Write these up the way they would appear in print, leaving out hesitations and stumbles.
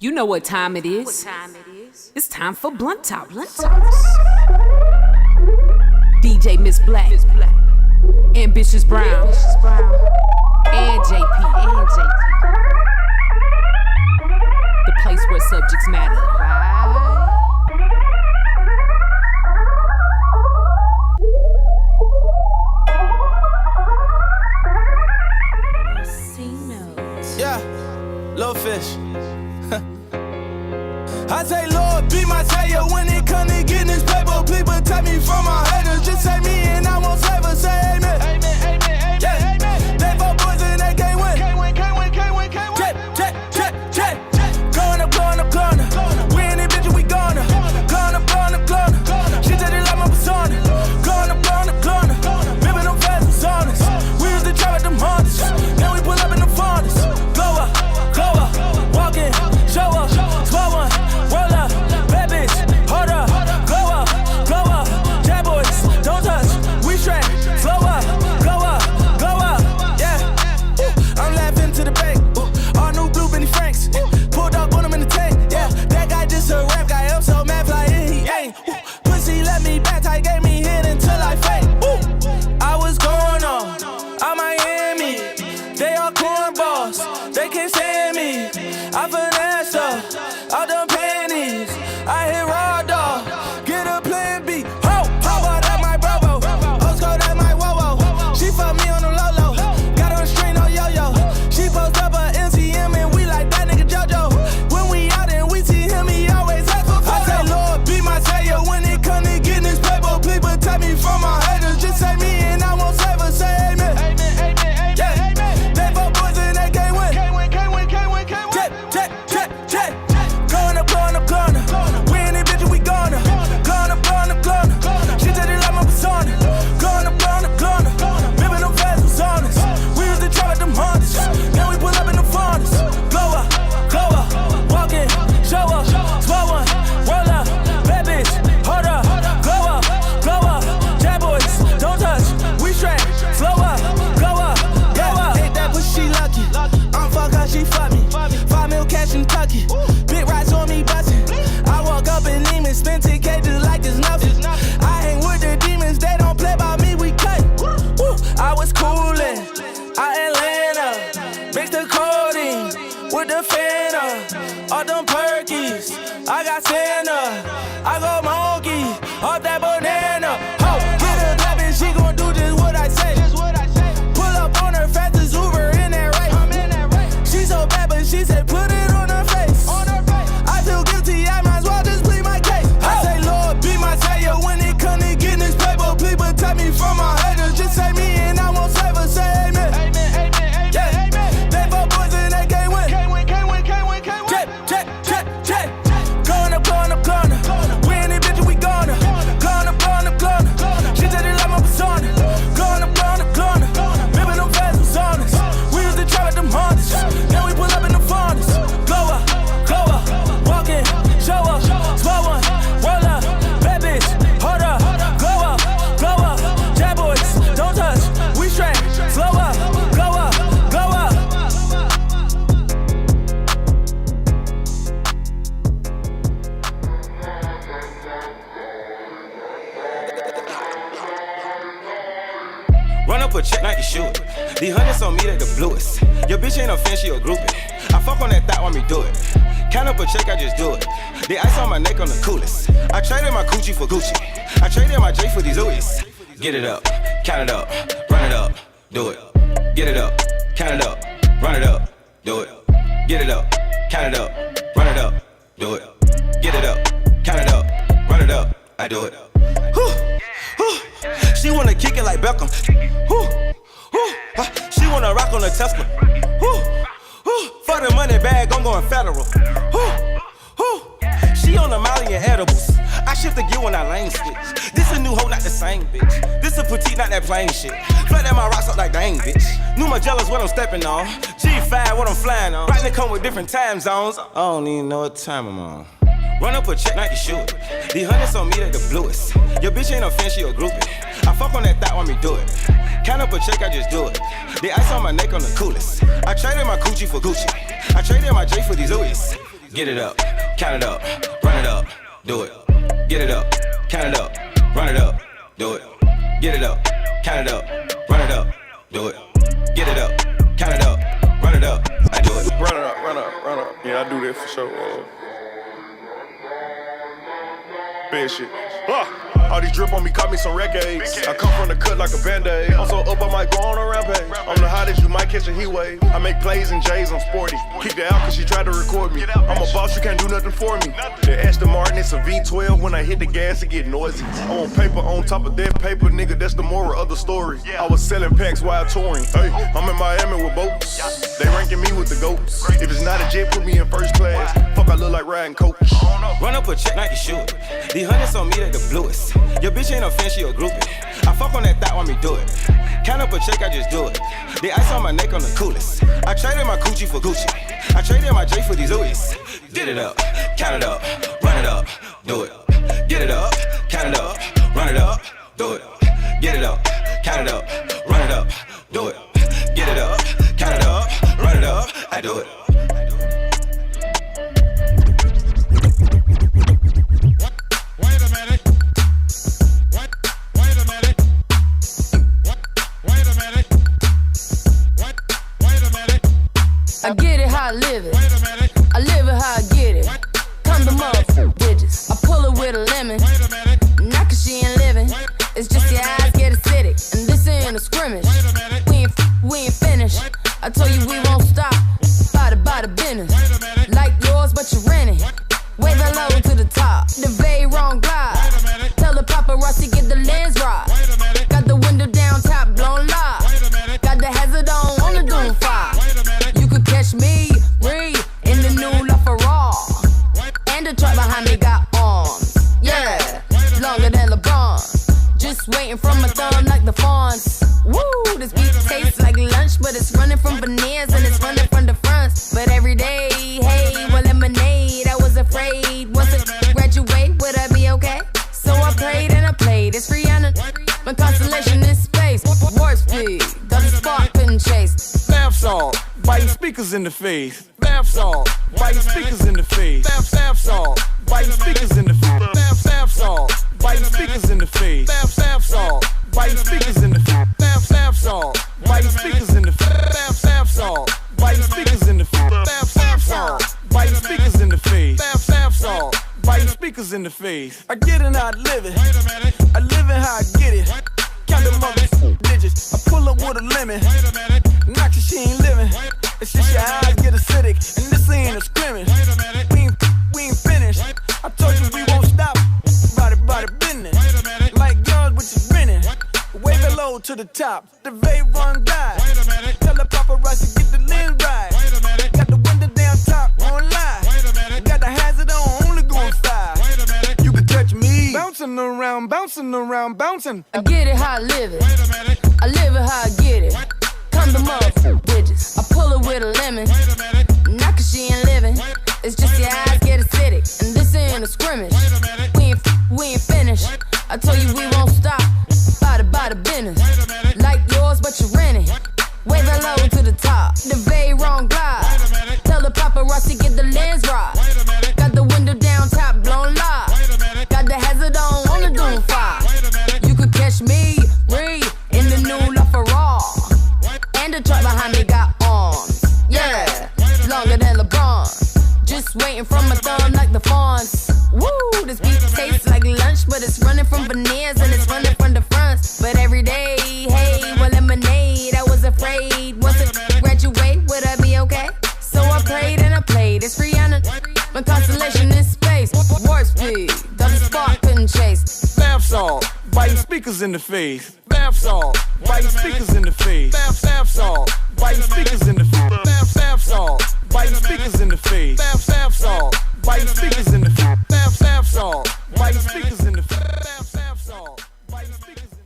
You know what time it is. What time it is? It's time for Blunt Talk. DJ Miss Black, Ambitious Brown, and JP. The place where subjects matter. Yeah, little fish. I say, Lord, be my savior when it come to getting this paper. Please protect me from my haters. Just say me and I won't save her. Say amen. Amen, amen, amen, yeah. Amen. They both boys and they can't win. Can't win. Check. Going up. We in it, bitch, we gonna. Going up. She said they like my persona. Going up. Remember them fast was honest. We used to trap at them hunters. Then we pull up in the furnace. Glow up, walk in, show up, small one, roll up, bad bitch, hold up, glow up, jab boys, don't touch, we straight, slow up, glow up, yeah. I'm laughing to the bank, all new blue Benny Franks, pulled up on him in the tank, yeah. That guy just a rap guy, I'm so mad fly in, he ain't. Pussy let me back, tight gave me hit until I fake. I was going on, out Miami, they all cornballs, they can't stand me. I finesse up, all them pennies. I hit raw dog, get a plan B. Ho, about that my Bravo, Osco that my Wowo. She fuck me on the low, got on string no yo-yo. She post up a NCM and we like that nigga JoJo. When we out and we see him, he always ask for photo. I say, Lord, be my savior when it come to getting this paper. Please protect me from my haters. Just say me and I won't save her. Say amen. Amen, yeah. Amen. They both boys and they can't win. Check. Going up. We in it, bitch, we gonna. Going up. She said they like my persona. Going up. Remember them fast was honest. We used to trap at them hunters. Then we pull up in the furnace. Glow up, walk in, show up, small one, roll up, bad bitch, hold up, glow up, jab boys, don't touch, we straight, slow up, glow up, ain't that but she lucky, I'm fuck her, she fuck me, 5 mil cash in Kentucky, big rides on me bustin', I walk up in Neiman, spend 10K just like it's nothing, I hang with the demons, they don't play by me, we cut, I was coolin', out Atlanta, mixed the codeine, with the Fanta, all them perkies, I got Santa, I go monkey, off that banana, ho, get a black bitch, she gon' do just what I say, pull up on her fast as Uber in that race, she so bad but she said put it on her face, I feel guilty, I might as well just plead my case, I say Lord be my savior when it come to getting this paper, please protect me from my haters, just say me and I won't save her, say amen, yeah, they both boys and they can't win, check, going up, we in it, bitch, we gonna, going up, she said they like my persona, going up, remember them fast was honest, we used to trap at them hunters, then we pull up in the furnace, glow up, walk in, show up, small one, roll up, bad bitch, hold up, glow up, jab boys, don't touch, we straight, slow up, glow up. Run up a check like you shoot. These hundreds on me, they the bluest. Your bitch ain't a fan, she a groupie. I fuck on that thought, want me do it. Count up a check, I just do it. The ice on my neck on the coolest. I traded my Gucci for Gucci. I traded my J for these Louis. Get it up, count it up, run it up, do it. Get it up, count it up, run it up, do it. Get it up, count it up, run it up, do it. Get it up, count it up, run it up, I do it. She wanna kick it like Beckham. She wanna rock on a Tesla. For the money bag, I'm going federal. She on the Molly and edibles. I shift the gear when I lane switch. This a new hoe, not the same bitch. This a petite, not that plain shit. Flat that my rocks up like dang bitch. New Magellan's what I'm stepping on. G5 what I'm flying on. Right, they come with different time zones. I don't even know what time I'm on. Run up a check, Nike shoot. These hundreds on me, they the bluest. Your bitch ain't no fan, she a groupie. I fuck on that thought, want me do it. Count up a check, I just do it. The ice on my neck on the coolest. I traded my Gucci for Gucci. I traded my J for these Louis. Get it up, count it up, run it up, do it. Get it up, count it up, run it up, do it. Get it up, count it up, run it up, do it. Get it up, count it up, run it up, I do it. Run it up, run up, run up. Yeah, I do that for sure. Bad shit. All these drip on me caught me some records. I come from the cut like a band-aid. I'm so up, I might go on a rampage. I'm the hottest, you might catch a heat wave. I make plays and J's, I'm sporty. Kicked her out cause she tried to record me. I'm a boss, you can't do nothing for me. The Aston Martin, it's a V12. When I hit the gas, it get noisy. I want paper on top of that paper, nigga, that's the moral of the story. I was selling packs while touring. Hey, I'm in Miami with boats. They ranking me with the goats. If it's not a jet, put me in first class. Fuck, I look like riding coach. Run up a check, Nike shoe. These hundreds on me, they the bluest. Your bitch ain't no fan, she a groupie. I fuck on that thought, want me do it. Count up a check, I just do it. The ice on my neck on the coolest. I traded my Gucci for Gucci. I traded my J for these Louis. Get it up, count it up, run it up, do it. Get it up, count it up, run it up, do it. Get it up, count it up, run it up, do it. Get it up, count it up, run it up, I do it. I get it how I live it. I live it how I get it. Come to motherfucking bitches. I pull it with a lemon. Not cause she ain't living. It's just your eyes get acidic. And this ain't a scrimmage. We ain't finished. I told you we won't stop. By the business. Like yours, but you rent it. Wave hello to the top. The very wrong glide. Tell the paparazzi get the lens right. Got the window down, top blown live. Got the hazard on the doom fire. You could catch me, Bree, in the new LaFerrari. And the truck behind me got arms. Yeah, longer than LeBron. Just waiting for my thumb like the fawns. Woo, this beat tastes like lunch, but it's running from veneers and it's running from the fronts. But every day, hey, well, lemonade. I was afraid, once I graduate, would I be okay? So I prayed and I played. It's Rihanna, my constellation in space. Warp speed, doesn't spark, couldn't chase. Bath salt, biting speakers in the face. Bath salt, biting speakers in the face. Bath salt, biting speakers in the face. Bath salt, biting speakers in the face. Bath salt, biting speakers in the face. Bath salt, biting speakers in the face. Bath salt, biting speakers in the face. Bath salt, biting speakers in the face. Bath salt, biting speakers in the face. I get it how I live it. I live it how I get it. Count the motherfucking digits. I pull up with a lemon. Not cause she ain't living. It's just your eyes get acidic. And this ain't a scrimmage. We ain't finished. I told you we won't stop. By the business. Like yours, but you renting. Wave it low to the top. The very wrong guy. Tell the paparazzi get the lens right. Got the window down top, won't lie. Got the hazard on, only going 5. You can touch me. Bouncing around, bouncing around, bouncing. I get it how I live it. I live it how I get it. Come to motherfucking bitches. I pull it with a lemon. Not cause she ain't living. It's just your eyes get acidic. And this ain't a scrimmage. We ain't finished. I told you we won't stop. By the business. Like yours, but you rent it. Wave hello to the top. The very wrong glide. Tell the paparazzi get the lens right. Got the window down, top blown live. Got the hazard on the doom fire. You could catch me, Bree, in the new LaFerrari. And the truck behind me got arms. Yeah, longer than LeBron. Just waiting for my thumb like the fawns. Woo, this beat tastes like lunch, but it's running from veneers and it's running from the fronts. But every day, hey, well, lemonade. I was afraid, once I graduate, would I be okay? So I prayed and I played. It's Rihanna, my constellation in space. Warp speed, doesn't spark, couldn't chase. Bath salt, biting speakers in the face. Bath salt, biting speakers in the face. Bath salt, biting speakers in the face. Bath salt, biting speakers in the face. Bath salt, biting speakers in the face. Bath salt, biting speakers in the face. Bath salt, biting speakers in the face.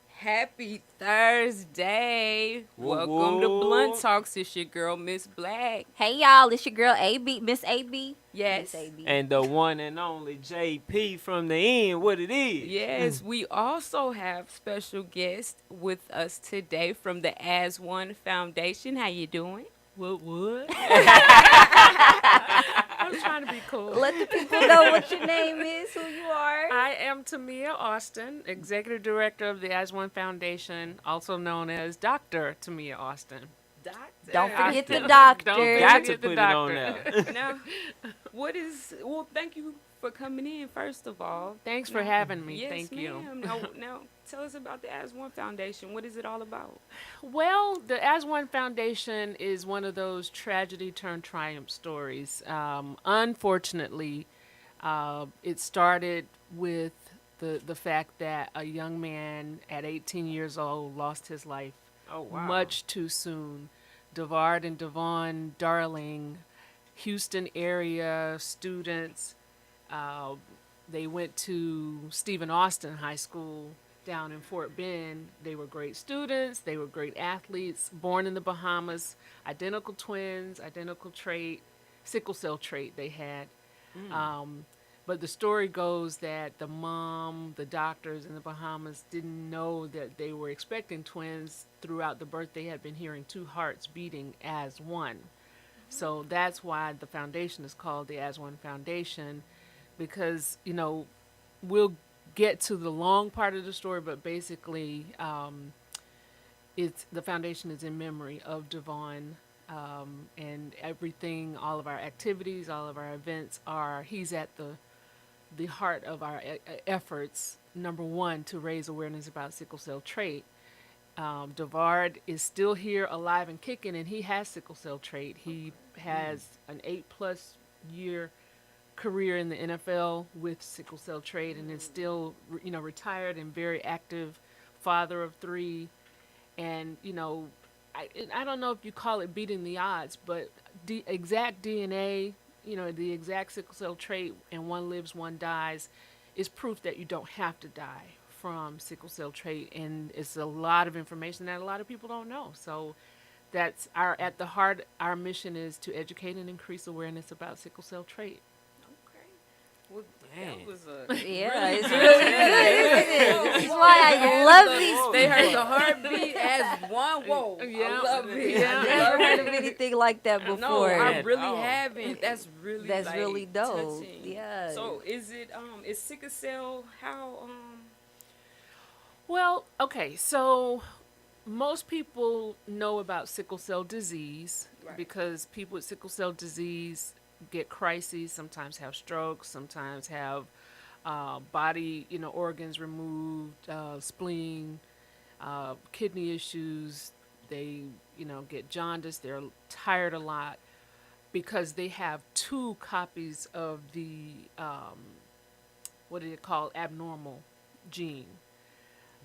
Happy Thursday. Welcome to Blunt Talks. It's your girl, Miss Black. Hey y'all, it's your girl AB, Miss AB. Yes. Miss AB. And the one and only JP from the end, what it is. Yes, we also have special guests with us today from the As One Foundation. How you doing? What? what your name is, who you are. I am Tomia Austin, Executive Director of the As One Foundation, also known as Dr. Tomia Austin. Doctor. Don't forget the Don't doctor. Got forget to the put it on doctor. there. Now, thank you for coming in, first of all. Thanks for having me. Yes, Thank you. ma'am. Now, tell us about the As One Foundation. What is it all about? Well, the As One Foundation is one of those tragedy turned triumph stories. Unfortunately, it started with the fact that a young man at 18 years old lost his life much too soon. Devard and Devon Darling, Houston area students. They went to Stephen Austin High School down in Fort Bend. They were great students. They were great athletes, born in the Bahamas, identical twins, identical trait, sickle cell trait they had. But the story goes that the mom, the doctors in the Bahamas didn't know that they were expecting twins. Throughout the birth, they had been hearing two hearts beating as one. So that's why the foundation is called the As One Foundation, because, we'll get to the long part of the story, but basically the foundation is in memory of Devon, and everything, all of our activities, all of our events he's at the heart of our efforts. Number one, to raise awareness about sickle cell trait. Devard is still here, alive and kicking, and he has sickle cell trait. He has an 8+ year career in the NFL with sickle cell trait, and is still, retired and very active, father of 3. And, I don't know if you call it beating the odds, but the exact DNA, the exact sickle cell trait, and one lives, one dies, is proof that you don't have to die from sickle cell trait. And it's a lot of information that a lot of people don't know. So that's at the heart, our mission is to educate and increase awareness about sickle cell trait. Well, that was Yeah, it's really good. This is why I love these. They heard the heartbeat as one. Whoa, Yeah. I love it. I've never heard of anything like that before. No, I really haven't. That's really really dope. touching. Yeah. So is sickle cell how Well, okay, so most people know about sickle cell disease because people with sickle cell disease get crises, sometimes have strokes, sometimes have body, organs removed, spleen, kidney issues. They, get jaundice. They're tired a lot because they have 2 copies of the, what do they call, abnormal gene.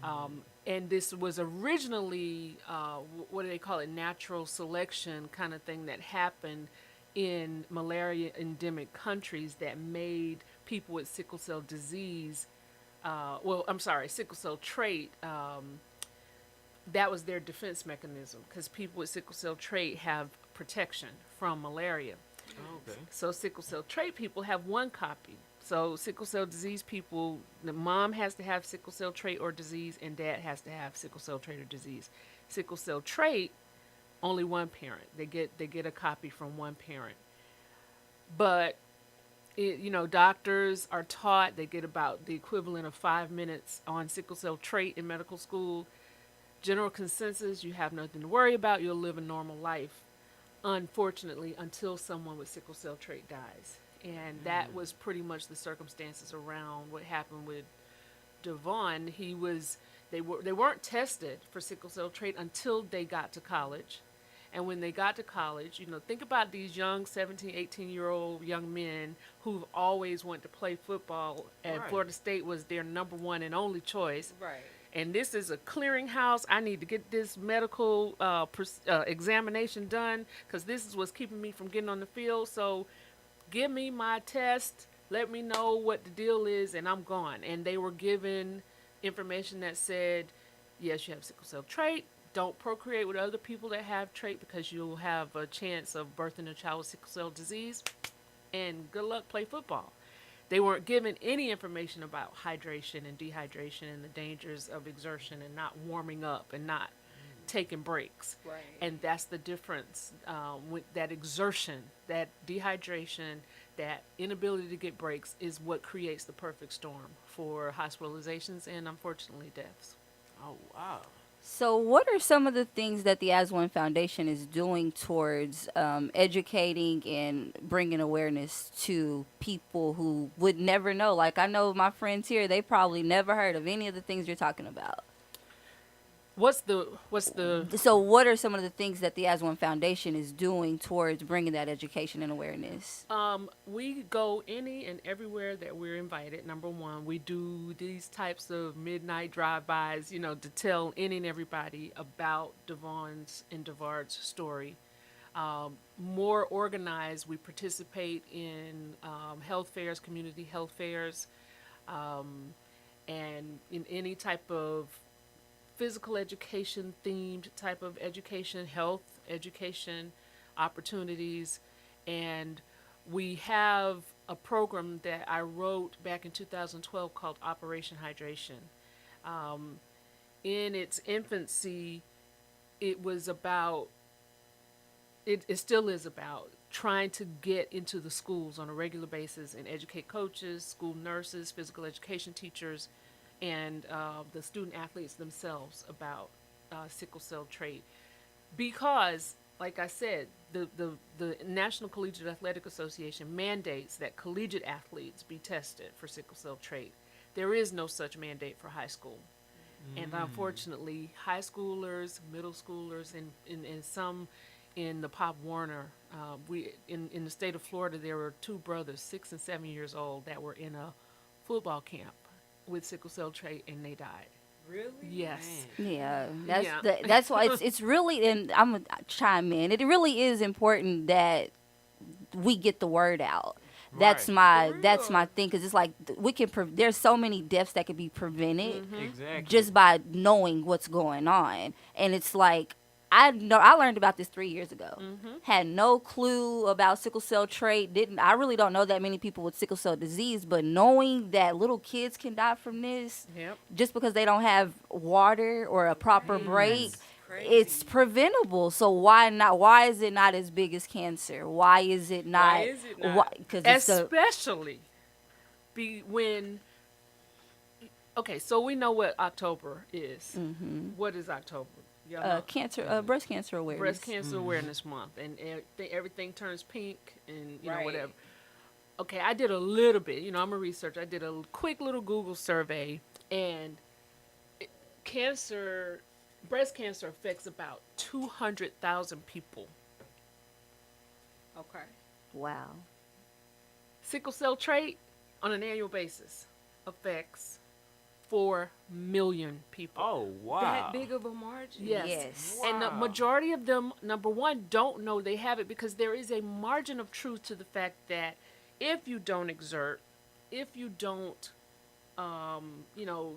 And this was originally, what do they call it, natural selection kind of thing that happened in malaria endemic countries that made people with sickle cell disease, sickle cell trait, that was their defense mechanism, because people with sickle cell trait have protection from malaria. Okay. So sickle cell trait people have 1 copy. So sickle cell disease people, the mom has to have sickle cell trait or disease, and dad has to have sickle cell trait or disease. Sickle cell trait, only 1 parent. They get a copy from 1 parent. But doctors are taught, they get about the equivalent of 5 minutes on sickle cell trait in medical school. General consensus, you have nothing to worry about. You'll live a normal life, unfortunately, until someone with sickle cell trait dies. And that was pretty much the circumstances around what happened with Devon. They weren't tested for sickle cell trait until they got to college. And when they got to college, think about these young 17, 18-year-old young men who've always wanted to play football, and Florida State was their number 1 and only choice. right? And this is a clearinghouse. I need to get this medical examination done because this is what's keeping me from getting on the field. So give me my test, let me know what the deal is, and I'm gone. And they were given information that said, yes, you have sickle cell trait. Don't procreate with other people that have trait because you'll have a chance of birthing a child with sickle cell disease. And good luck, play football. They weren't given any information about hydration and dehydration and the dangers of exertion and not warming up and not taking breaks. Right. And that's the difference with that exertion, that dehydration, that inability to get breaks is what creates the perfect storm for hospitalizations and, unfortunately, deaths. Oh, wow. So, what are some of the things that the As One Foundation is doing towards educating and bringing awareness to people who would never know? Like, I know my friends here, they probably never heard of any of the things you're talking about. What's the So, what are some of the things that the As One Foundation is doing towards bringing that education and awareness? we go any and everywhere that we're invited. Number one, we do these types of midnight drive-bys, you know, to tell any and everybody about Devon's and Devard's story. More organized, we participate in health fairs, community health fairs, and in any type of physical education themed type of education, health education opportunities. And we have a program that I wrote back in 2012 called Operation Hydration. In its infancy, it was about, it still is about trying to get into the schools on a regular basis and educate coaches, school nurses, physical education teachers, and the student athletes themselves about sickle cell trait. Because, like I said, the National Collegiate Athletic Association mandates that collegiate athletes be tested for sickle cell trait. There is no such mandate for high school. And unfortunately, high schoolers, middle schoolers, and some in the Pop Warner, in the state of Florida, there were two brothers, 6 and 7 years old, that were in a football camp with sickle cell trait, and they died. Really? Yes. Yeah, Yeah. that's why it's really, and I'm gonna chime in. It really is important that we get the word out. That's Right. my thing, because it's like we can. There's so many deaths that could be prevented Exactly. just by knowing what's going on, and it's like I learned about this 3 years ago. Had no clue about sickle cell trait. I really don't know that many people with sickle cell disease, but knowing that little kids can die from this Yep. just because they don't have water or a proper break, it's preventable. So why not? Why is it not as big as cancer? Why is it not? Why is it not? Because Especially when. Okay, so we know what October is. What is October? Y'all know? cancer, breast cancer awareness. Breast Cancer Awareness Month, and everything turns pink, and you know, whatever. Okay, I did a little bit. You know, I'm a researcher. I did a quick little Google survey, and breast cancer affects about 200,000 people. Okay. Wow. Sickle cell trait, on an annual basis, affects 4 million people. Oh, wow. That big of a margin? Yes. And the majority of them, number one, don't know they have it, because there is a margin of truth to the fact that if you don't exert, if you don't,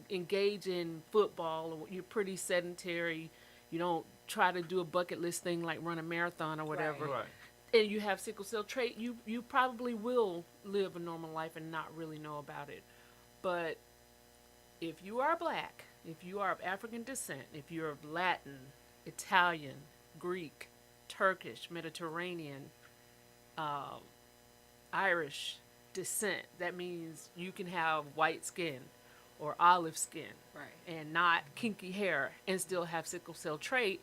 engage in football, or you're pretty sedentary, you don't try to do a bucket list thing like run a marathon or whatever, Right. and you have sickle cell trait, you probably will live a normal life and not really know about it. But if you are black, if you are of African descent, if you're of Latin, Italian, Greek, Turkish, Mediterranean, Irish descent, that means you can have white skin or olive skin, Right. and not kinky hair, and still have sickle cell trait.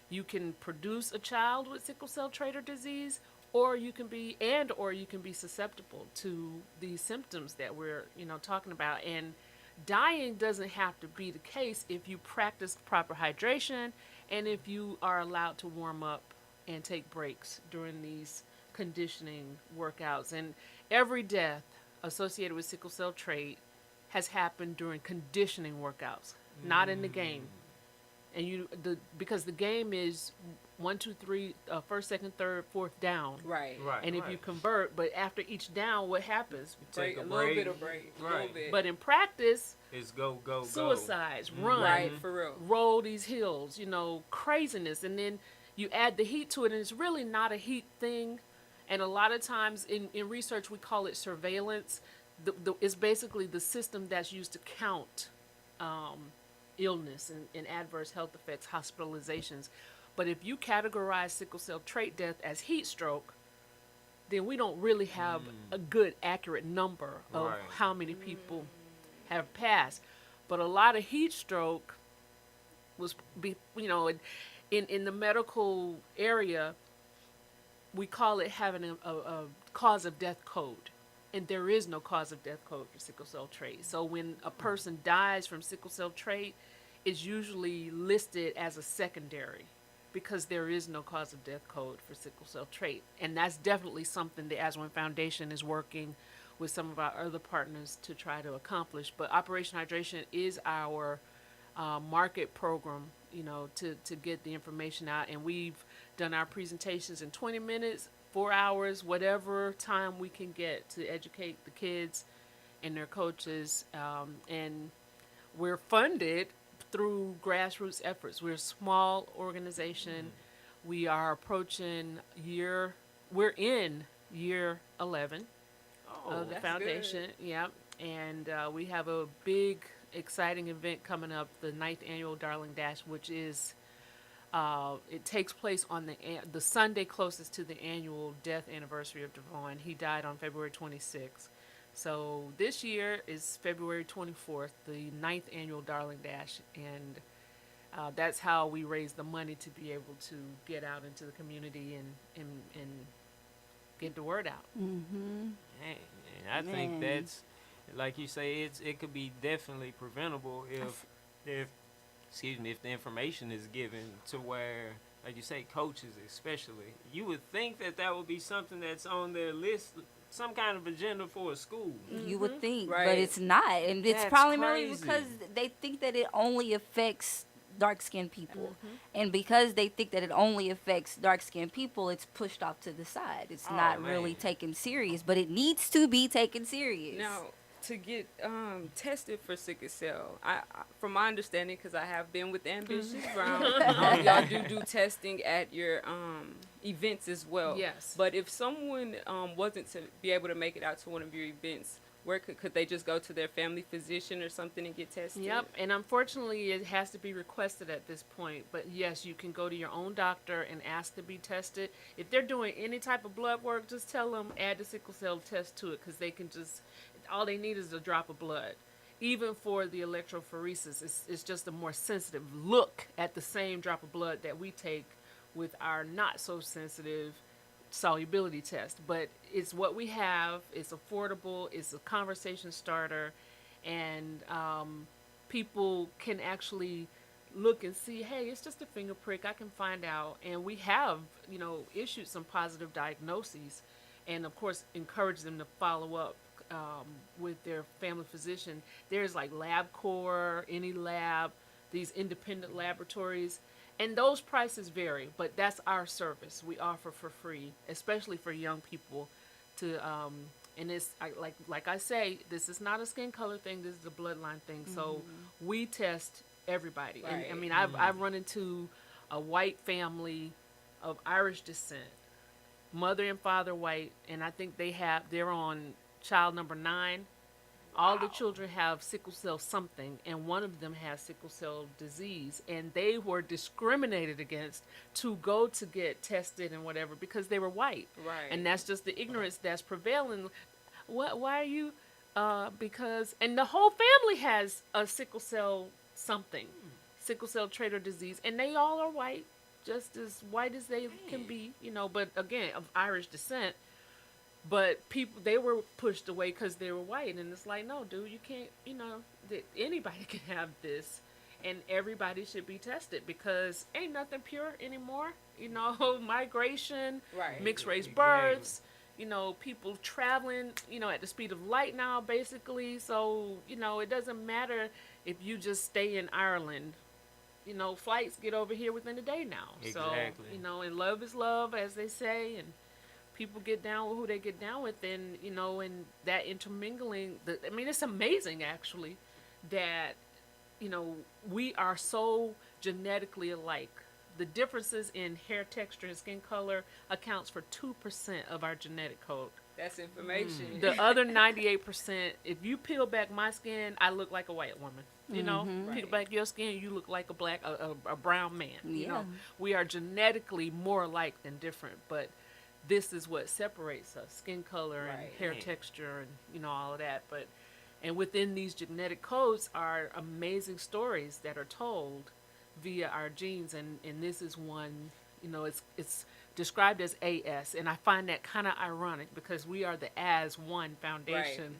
You can produce a child with sickle cell trait or disease, or you can be susceptible to these symptoms that we're talking about. And dying doesn't have to be the case if you practice proper hydration and if you are allowed to warm up and take breaks during these conditioning workouts. And every death associated with sickle cell trait has happened during conditioning workouts, not in the game. And because the game is 1, 2, 3, first, second, third, fourth down. Right. Right. And if you convert, but after each down, what happens? Take a little break. bit of break. A little Right. bit. But in practice, It's go. suicides, run, Right, for real. roll these hills, craziness. And then you add the heat to it, and it's really not a heat thing. And a lot of times in research, we call it surveillance. It's basically the system that's used to count illness and adverse health effects, hospitalizations. But if you categorize sickle cell trait death as heat stroke, then we don't really have a good, accurate number of how many people have passed. But a lot of heat stroke was, in the medical area, we call it having a cause of death code. And there is no cause of death code for sickle cell trait. So when a person dies from sickle cell trait, it's usually listed as a secondary because there is no cause of death code for sickle cell trait. And that's definitely something the As One Foundation is working with some of our other partners to try to accomplish. But Operation Hydration is our market program, to get the information out. And we've done our presentations in 20 minutes, 4 hours, whatever time we can get to educate the kids and their coaches. And we're funded through grassroots efforts. We're a small organization. We are approaching we're in year 11 of the foundation. Good. Yeah. And we have a big, exciting event coming up, the 9th annual Darling Dash, which is it takes place on the Sunday closest to the annual death anniversary of Devon. He died on February 26th. So this year is February 24th, the 9th annual Darling Dash, and that's how we raise the money to be able to get out into the community and get the word out. And I think that's, like you say, it could be definitely preventable if the information is given to where, like you say, coaches especially. You would think that would be something that's on their list, some kind of agenda for a school. You would think, Right. but it's not. And it's That's primarily crazy. because they think that it only affects dark-skinned people. And because they think that it only affects dark-skinned people, it's pushed off to the side. It's not really taken serious, but it needs to be taken serious. Now, to get tested for sickle cell, I from my understanding, because I have been with Ambitious Brown, y'all do testing at your events as well. Yes. But if someone wasn't to be able to make it out to one of your events, where could they just go to their family physician or something and get tested? Yep, and unfortunately it has to be requested at this point. But yes, you can go to your own doctor and ask to be tested. If they're doing any type of blood work, just tell them add the sickle cell test to it, because they can all they need is a drop of blood. Even for the electrophoresis, it's just a more sensitive look at the same drop of blood that we take with our not so sensitive solubility test. But it's what we have. It's affordable. It's a conversation starter, and people can actually look and see, hey, it's just a finger prick. I can find out. And we have, issued some positive diagnoses, and of course encourage them to follow up with their family physician. There's like LabCorp, any lab, these independent laboratories. And those prices vary, but that's our service we offer for free, especially for young people. And it's like I say, this is not a skin color thing. This is a bloodline thing. So we test everybody. Right. And I mean, I've run into a white family of Irish descent, mother and father white, and I think they're on child number 9. All the children have sickle cell something, and one of them has sickle cell disease, and they were discriminated against to go to get tested and whatever because they were white. Right. And that's just the ignorance that's prevailing. Why are you? Because, and the whole family has a sickle cell something, sickle cell trait or disease, and they all are white, just as white as they can be, but again, of Irish descent. But they were pushed away because they were white, and it's like, no, dude, you can't, anybody can have this, and everybody should be tested because ain't nothing pure anymore. Migration, Right. mixed race births, people traveling, at the speed of light now, basically. So, it doesn't matter if you just stay in Ireland. Flights get over here within a day now. Exactly. So, and love is love, as they say, and people get down with who they get down with, and and that intermingling. It's amazing actually that we are so genetically alike. The differences in hair texture and skin color accounts for 2% of our genetic code. That's information. The other 98%, if you peel back my skin, I look like a white woman. You know, peel back your skin, you look like a brown man. You know, we are genetically more alike than different, but this is what separates us: skin color and hair texture, and you know, all of that. And within these genetic codes are amazing stories that are told via our genes, and this is one. You know, it's described as AS, and I find that kind of ironic because we are the As One Foundation,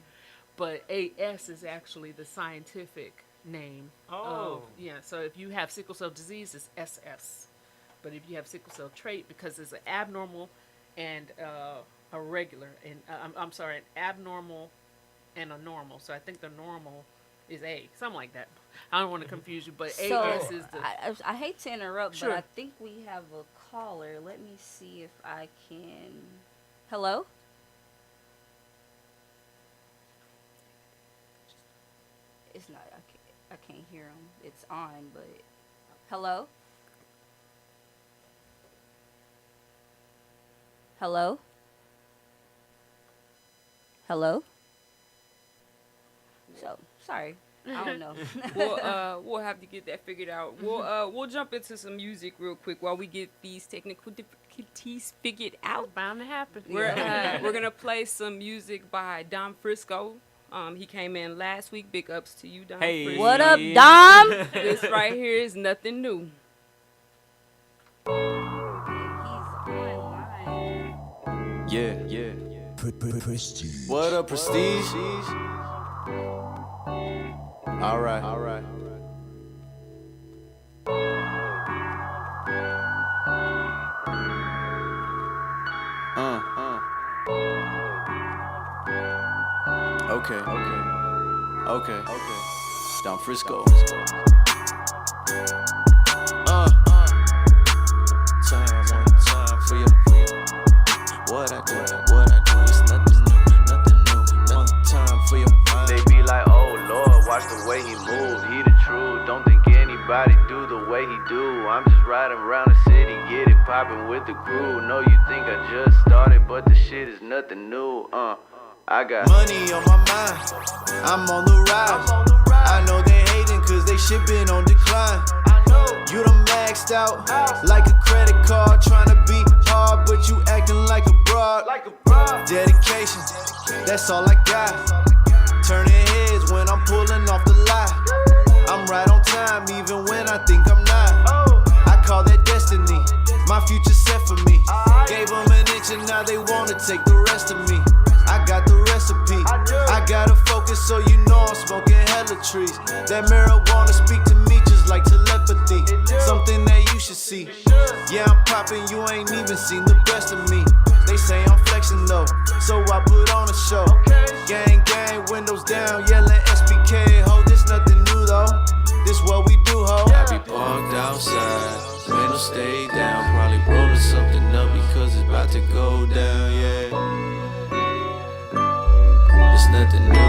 but AS is actually the scientific name. So if you have sickle cell disease, it's SS, but if you have sickle cell trait, because it's an abnormal and a regular, and I'm sorry, an abnormal and a normal. So I think the normal is A, something like that. I don't want to confuse you, but So, AS is the. I hate to interrupt, Sure. but I think we have a caller. Let me see if I can. Hello? It's not. I can't hear him. It's on, but hello? Hello? Hello? So, sorry. I don't know. We'll have to get that figured out. We'll jump into some music real quick while we get these technical difficulties figured out. Bound to happen. We're gonna play some music by Dom Frisco. He came in last week. Big ups to you, Dom. Hey. Frisco. What up, Dom? This right here is nothing new. Yeah. What up, Prestige? All right. Okay. Down Frisco. Time for you. What I do is nothing new. One time for you. They be like, oh Lord, watch the way he move. He the truth, don't think anybody do the way he do. I'm just riding around the city, get it poppin' with the crew. No, you think I just started, but the shit is nothing new. I got money on my mind, I'm on the rise. I know they hating cause they shit been on decline. You done maxed out like a credit card, tryna be hard, but you acting like a broad. Dedication, that's all I got. Turning heads when I'm pulling off the lot. I'm right on time even when I think I'm not. I call that destiny, my future set for me. Gave them an inch and now they wanna take the rest of me. I got the recipe, I gotta focus so you know I'm smoking hella trees. That marijuana speak to me just like telepathy. Something that you should see. Yeah, I'm popping, you ain't even seen the best of me. They say I'm flexing though, so I put on a show. Gang, windows down, yelling SPK. Ho, this nothing new though, this what we do, ho. I be parked outside, windows stay down. Probably rolling something up because it's about to go down, yeah. It's nothing new,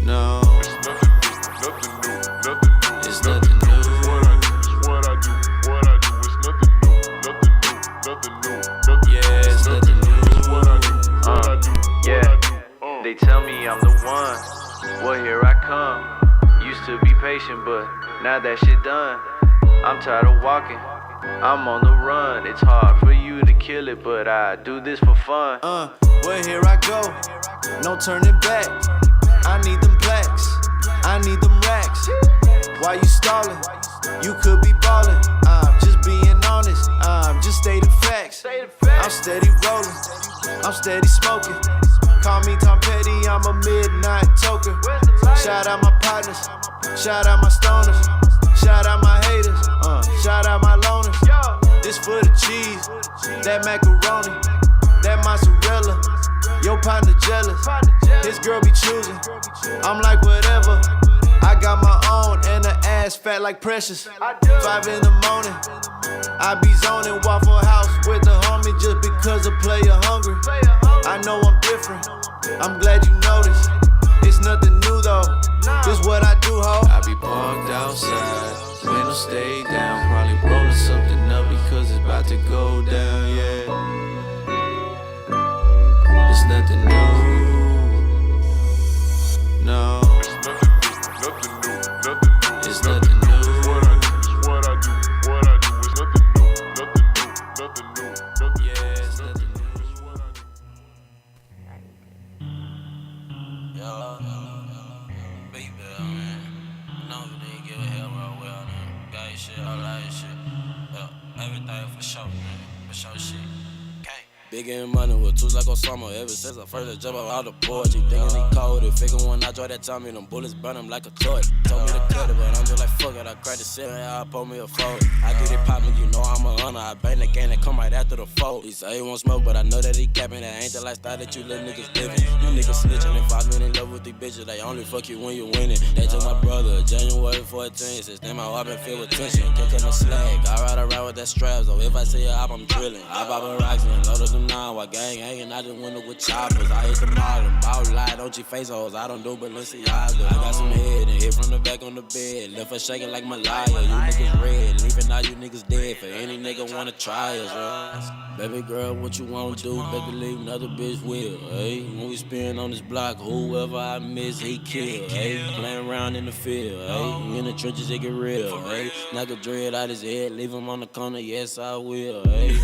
no. It's nothing new. Yeah, it's nothing new. Yeah, they tell me I'm the one. Well, here I come. Used to be patient, but now that shit done. I'm tired of walking. I'm on the run. It's hard for you to kill it, but I do this for fun. Well, here I go. No turning back. I need them plaques. I need them racks. Why you stalling? You could be ballin'. I'm just being honest. I'm just stating facts. I'm steady rolling. I'm steady smoking. Call me Tom Petty. I'm a midnight toker. Shout out my partners. Shout out my stoners. Shout out my haters. Shout out my loners. This for the cheese. That macaroni. That mozzarella. Your partner jealous. His girl be choosing. I'm like whatever. I got my own and the ass fat like Precious. 5 in the morning, I be zoning Waffle House with the homie just because a player hungry. I know I'm different, I'm glad you noticed. It's nothing new though, this what I do, ho. I be parked outside, windows stay down. Probably rolling something up because it's about to go down, yeah. nothing new. No, it's nothing new. Big in money with tools like Osama. Ever since I first jump out the porch, he thinking he cold. He figure when I draw that Tommy, them bullets burn him like a torch. Told me to cut it, but I'm just like fuck it. I cracked the ceiling, I pull me a fold. I get it poppin', you know I'm a hunter. I bang the game that come right after the fold. He say he won't smoke, but I know that he capping. That ain't the lifestyle that you little niggas living. You niggas snitching and 5 minutes in love with these bitches. They only fuck you when you winning. They took my brother, January 14th. Since then my heart been filled with tension. Can't cut no slack. I ride around with that strap, so if I see a op, I'm drilling. I pop a rocks and load up them 9 while gang hanging out the window with choppers. I hit them all, them ball lie, don't you face hoes. I don't do Balenciaga. I got some head and hit from the back on the bed. Left her shaking like Malaya. You niggas red, leaving all you niggas dead. For any nigga wanna try us, Baby girl, what you wanna do? Baby, leave another bitch with, hey. When we spin on this block, whoever I miss, he kill, hey. Playing around in the field, hey. In the trenches, it get real, hey. Knock a dread out his head, leave him on the corner, yes I will, hey.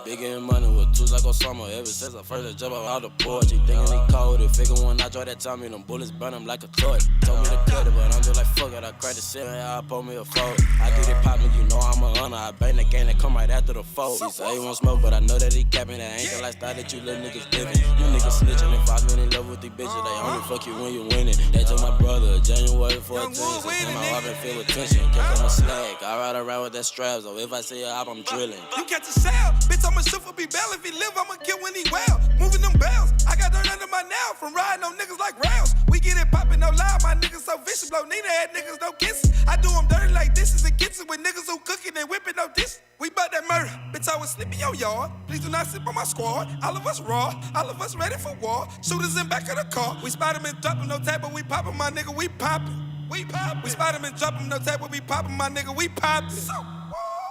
Big in money with tools like Osama. Ever since I first jump out the porch, he thinking he cold. He figure when I draw that Tommy, them bullets burn him like a torch. Told me to cut it, but I'm just like fuck it. I cracked the ceiling, I pull me a fold. I get it poppin', you know I'm a hunter. I bang the game that come right after the fold. He say he won't smoke, but I know that he capping. That ain't the lifestyle that you little niggas living. You niggas snitching and 5 minutes in love with these bitches. They only fuck you when you winning. They took my brother, January 14th. Since then my heart been filled with tension. Can't cut no slack. I ride around with that strap, so if I see a op, I'm drilling. You catch a sale, bitch, I'ma shoot for be bail. If he live, I'ma kill when he well. Moving them bells, I got dirt under my nail from riding on niggas like rails. We get it poppin', no lie, my niggas so vicious. Blow Nina had niggas, no kisses. I do them dirty like this is a kitchen with niggas who cooking and whipping no dish. We bout that murder, bitch, I was sleep in your yard. Please do not sleep on my squad. All of us raw, all of us ready for war. Shooters in back of the car. We spot them and drop them, no tape, but we poppin', my nigga, we poppin'. We poppin'. We spot them and drop them, no tape, but we poppin', my nigga, we poppin'.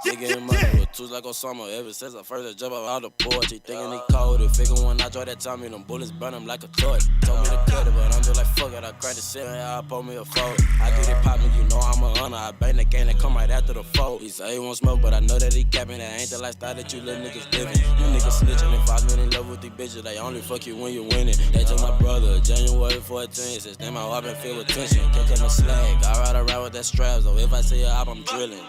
Big in money with tools like Osama. Ever since I first jump out the porch, he thinking he cold. He figure when I draw that Tommy, them bullets burn him like a torch. Told me to cut it, but I'm just like fuck it. I cracked the ceiling, I pull me a fold. I get it poppin', you know I'm a hunter. I bang the game that come right after the fold. He say he won't smoke, but I know that he capping. That ain't the lifestyle that you little niggas living. You niggas snitching and 5 minutes in love with these bitches. They only fuck you when you winning. They took my brother, January 14th. Since then my heart been filled with tension. Can't cut no slack. I ride around with that strap, so if I see a op, I'm drilling.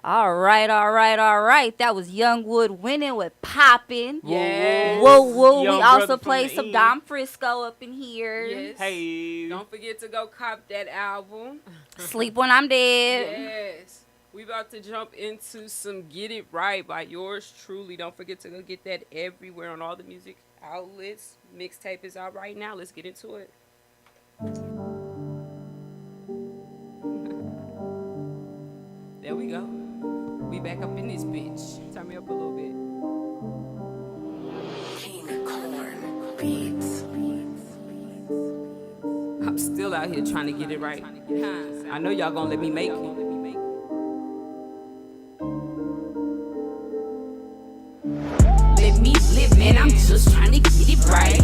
All right. That was Youngwood winning with Poppin'. Yes. Whoa. Young We also brother from played the some E. Dom Frisco up in here. Yes. Hey. Don't forget to go cop that album. Sleep When I'm Dead. Yes. We about to jump into some Get It Right by yours truly. Don't forget to go get that everywhere on all the music outlets. Mixtape is out right now. Let's get into it. There we go. We back up in this bitch. Turn me up a little bit. I'm still out here trying to get it right. I know y'all gonna let me make it. Let me live, man, I'm just trying to get it right.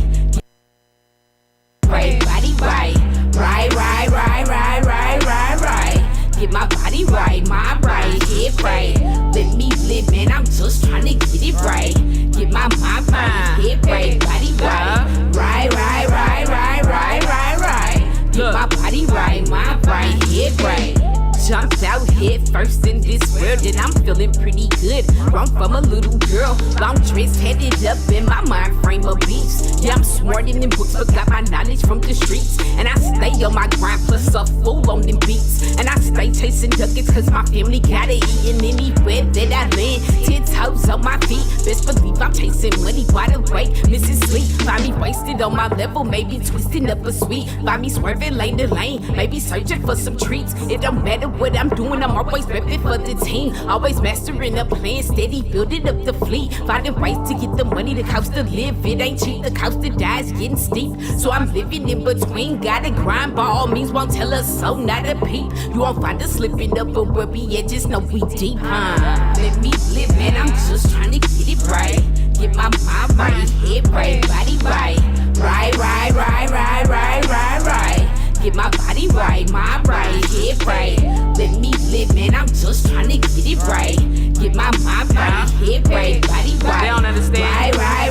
Right, body right. Right. Get my body right, mind right, head right. Let me live, man, I'm just trying to get it right. Get my mind right, head right, body right. Right. Get my body right, mind right, head right. Jumped out head first in this world, and I'm feeling pretty good. Run from a little girl, long dress headed up in my mind frame of beats. Yeah, I'm smarter than books, but got my knowledge from the streets. And I stay on my grind, plus a fool on them beats. And I stay chasing ducats, cause my family gotta eat. And anywhere that I land, 10 toes on my feet. Best believe I'm chasing money by the way, missing sleep. Find me wasted on my level, maybe twisting up a sweet. Find me swerving lane to lane, maybe searching for some treats. It don't matter what I'm doing, I'm always repping for the team. Always mastering a plan, steady building up the fleet. Finding ways to get the money, the cost to live. It ain't cheap, the cost to die is getting steep. So I'm living in between, gotta grind by all means, won't tell us so, not a peep. You won't find us slipping up, but where we at, just know we deep, huh? Let me live, man, I'm just trying to get it right. Get my mind right, head right, body right. Right. Get my body right, mind right, head right. Let me live, man, I'm just trying to get it right. Get my mind right, head right, body right. They don't understand. Right.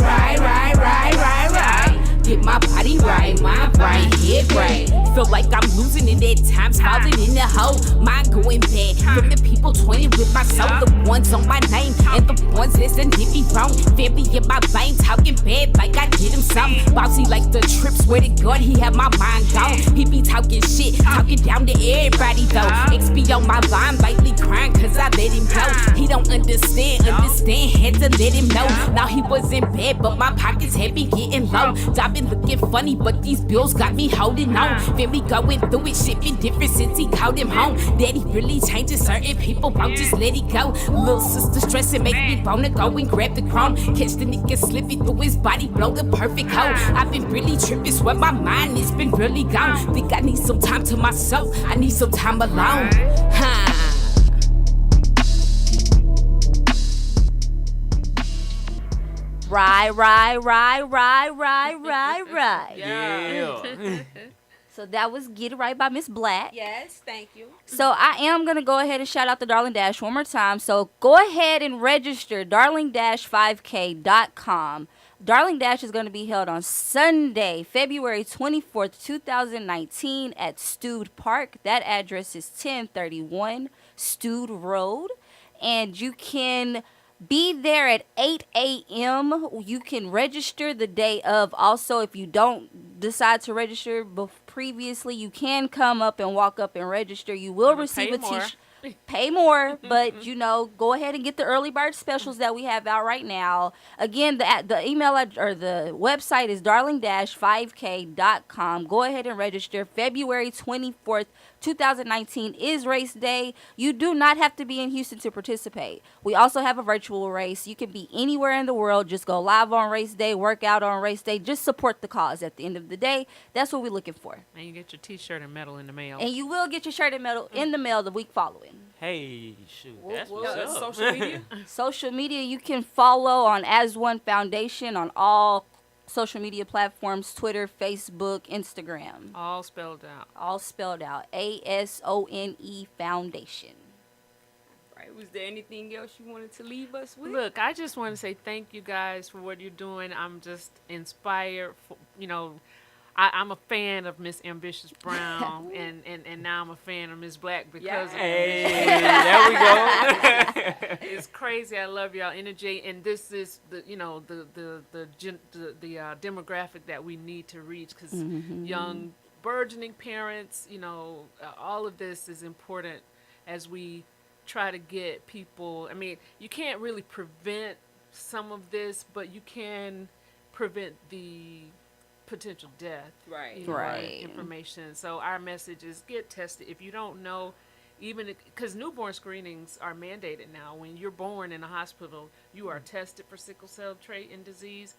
Get my body right, mind right, head right. Feel like I'm losing it at times, falling in the hole. Mind going bad from the people toying with my soul. The ones on my name and the ones listen did me wrong. Family in my vein, talking bad like I did him something. Bossy like the trip, swear to God, he had my mind gone. He be talking shit, talking down to everybody though. XP on my line, lately crying cause I let him go. He don't understand, had to let him know. Now he wasn't bad, but my pockets had been getting low. I've been looking funny, but these bills got me holding on. Family going through it, shit been different since he called him home. Daddy really changes certain people, won't just let it go. Little sister stressing, make me wanna go and grab the chrome. Catch the nigga slipping through his body, blow the perfect hole. I've been really tripping, swear my mind has been really gone. Think I need some time to myself, I need some time alone. Right. Yeah. So that was Get It Right by Miss Black. Yes, thank you. So I am going to go ahead and shout out the Darling Dash one more time. So go ahead and register, darling-5k.com. Darling Dash is going to be held on Sunday, February 24th, 2019 at Stewed Park. That address is 1031 Stewed Road. And you can be there at 8 a.m. You can register the day of. Also, if you don't decide to register previously, you can come up and walk up and register. You will receive a t-shirt. Pay more, but go ahead and get the early bird specials that we have out right now. Again, the email or the website is darling-5k.com. Go ahead and register. February 24th, 2019 is race day. You do not have to be in Houston to participate. We also have a virtual race. You can be anywhere in the world. Just go live on race day, work out on race day. Just support the cause at the end of the day. That's what we're looking for. And you get your t-shirt and medal in the mail. And you will get your shirt and medal in the mail the week following. Hey, shoot, that's What's what's up. social media? Social media, you can follow on As One Foundation on all social media platforms, Twitter, Facebook, Instagram. All spelled out. All spelled out. ASONE Foundation. Right. Was there anything else you wanted to leave us with? Look, I just want to say thank you guys for what you're doing. I'm just inspired. I'm a fan of Miss Ambitious Brown, and now I'm a fan of Miss Black because of there we go. It's crazy. I love y'all energy, and this is the demographic that we need to reach because young burgeoning parents, all of this is important as we try to get people. I mean, you can't really prevent some of this, but you can prevent the potential death, right. Information. So our message is get tested. If you don't know, even because newborn screenings are mandated now. When you're born in a hospital, you are tested for sickle cell trait and disease.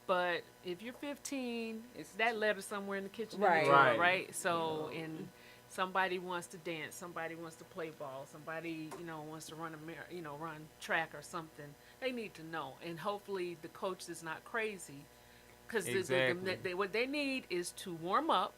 But if you're 15, it's that letter somewhere in the kitchen, right? So, and somebody wants to dance, somebody wants to play ball, somebody wants to run run track or something. They need to know, and hopefully the coach is not crazy. Because what they need is to warm up.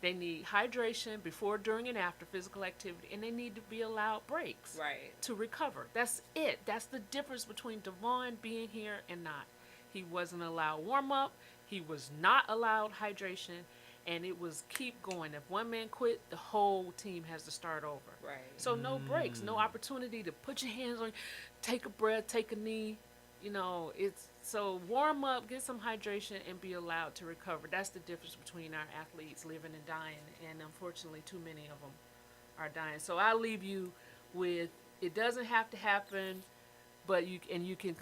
They need hydration before, during, and after physical activity. And they need to be allowed breaks to recover. That's it. That's the difference between Devon being here and not. He wasn't allowed warm up. He was not allowed hydration. And it was keep going. If one man quit, the whole team has to start over. Right. So no breaks, no opportunity to put your hands on, take a breath, take a knee. It's so warm up, get some hydration, and be allowed to recover. That's the difference between our athletes living and dying, and unfortunately, too many of them are dying. So I'll leave you with, it doesn't have to happen, but you can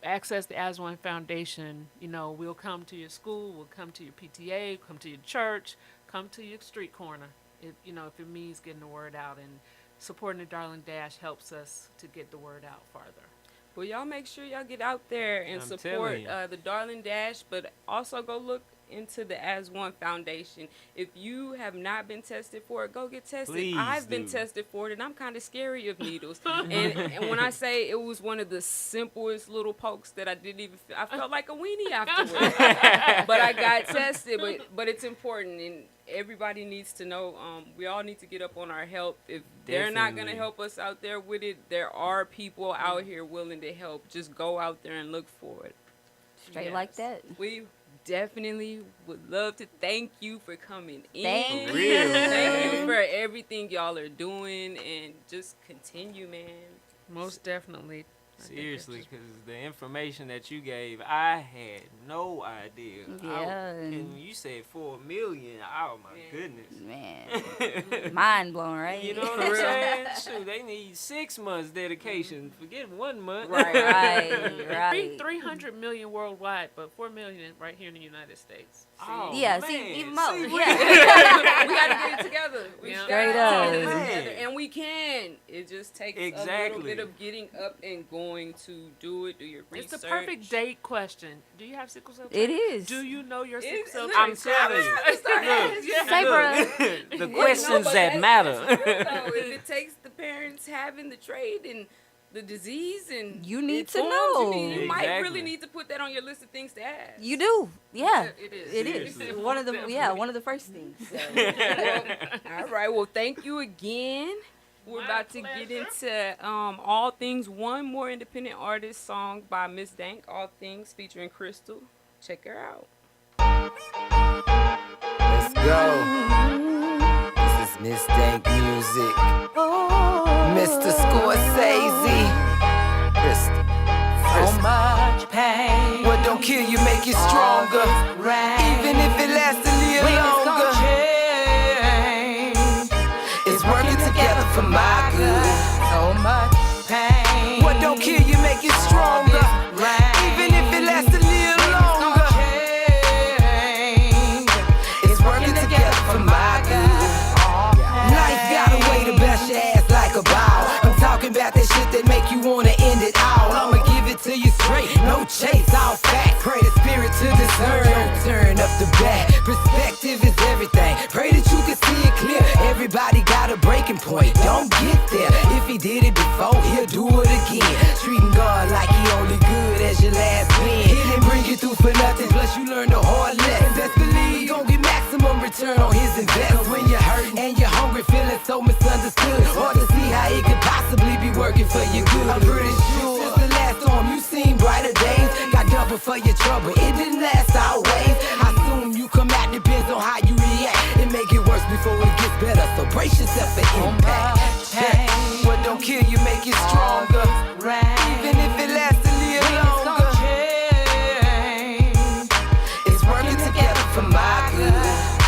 access the As One Foundation. We'll come to your school, we'll come to your PTA, come to your church, come to your street corner. If it means getting the word out, and supporting the Darling Dash helps us to get the word out farther. Well, y'all make sure y'all get out there and support the Darling Dash, but also go look into the As One Foundation. If you have not been tested for it, go get tested. Please I've been tested for it, and I'm kind of scary of needles. and when I say it was one of the simplest little pokes that I didn't even feel, I felt like a weenie afterwards. But I got tested. But it's important, and everybody needs to know. We all need to get up on our health. If they're not going to help us out there with it, there are people out here willing to help. Just go out there and look for it. Straight like that. We definitely would love to thank you for coming in. Thank you. Thank you for everything y'all are doing, and just continue, man. Most definitely. Seriously, because the information that you gave, I had no idea. Yeah. And you said 4 million. Oh, my goodness. Man. Mind blown, right? You know what I'm saying? Shoot, they need 6 months dedication. Forget 1 month. Right. 300 million worldwide, but 4 million right here in the United States. Oh, yeah, man. see, even more. We got to get it together. We Straight gotta up. get it together. And we can. It just takes a little Exactly. bit of getting up and going to do it, do your research. It's the perfect date question. Do you have sickle cell? It is. Do you know your sickle cell? I'm telling you. Say, bro. The questions that matter. If it takes the parents having the trade and the disease and You need it to forms, know. you might Exactly. really need to put that on your list of things to ask. You do. Yeah. It is. It is. Seriously. One of the first things. So. All right. Well, thank you again. We're about to get into All Things, one more independent artist song by Miss Dank, All Things, featuring Crystal. Check her out. Let's go. This is Miss Dank music. Mr. Scorsese. Crystal. So much pain. What don't kill you make you stronger. Even if it lasts a little longer. It's working together for my good. So much pain. What don't kill you make you stronger. Even if it lasts a little longer. It's working together for my good. Life got a way to bash your ass like a ball. I'm talking about that shit that make you wanna end it all. I'ma give it to you straight, no chase, all fact. Pray the spirit to discern. Don't turn up the back. Perspective is everything. Pray that you can see it clear. Everybody got a breaking point. Don't get there. If he did it before, he'll do it again. Treating God like he only good as your last win. He didn't bring you through for nothing. Plus you learned a hard lesson. Best believe you gon' get maximum return on his investment. When you're hurting and you're hungry, feeling so misunderstood. Hard to see how it could possibly be working for your good. I'm pretty sure since the last storm you seen brighter days. Got double for your trouble. It didn't last always. How soon you come out depends on how you react. It make it worse before it gets better. So brace yourself for impact. What don't kill you make you stronger. Even if it lasts a little longer. It's working together for my good.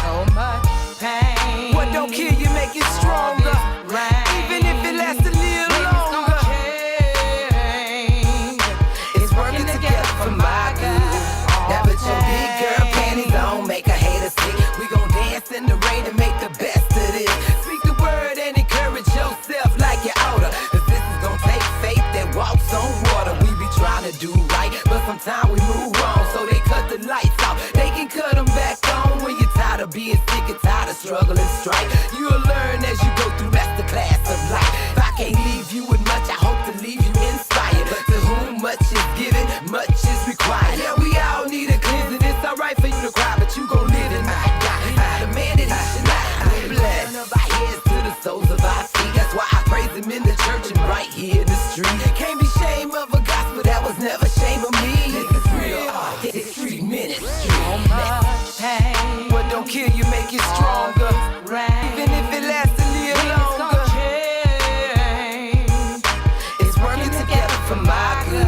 So much pain. What don't kill you make you stronger. Even if it lasts a little longer. It's working together for my good. Now put your big girl panties on, make a hater sick. We gon' dance in the rain and make the best of this. Speak the word and encourage yourself like you oughta. Cause this is gon' take faith that walks on water. We be trying to do right, but sometimes we move wrong. So they cut the lights off. They can cut them back on when you're tired of being sick and tired of struggling strife. You'll learn as you go through master class of life. If I can't leave you with much, I hope to leave you inspired. But to whom much is given, much is required. Yeah, we all need a cleansing. It's alright for you to cry, but you gon' live and not die. The man that he should not. We're blessed. Of our heads to the soles of our feet. That's why I praise him in the church and right here in the street. Can't be shame of a gospel, that was never shame of me. This is real art, this is street ministry. So much pain. What don't kill you make you stronger. Even if it lasts a little longer. It's working together for my good.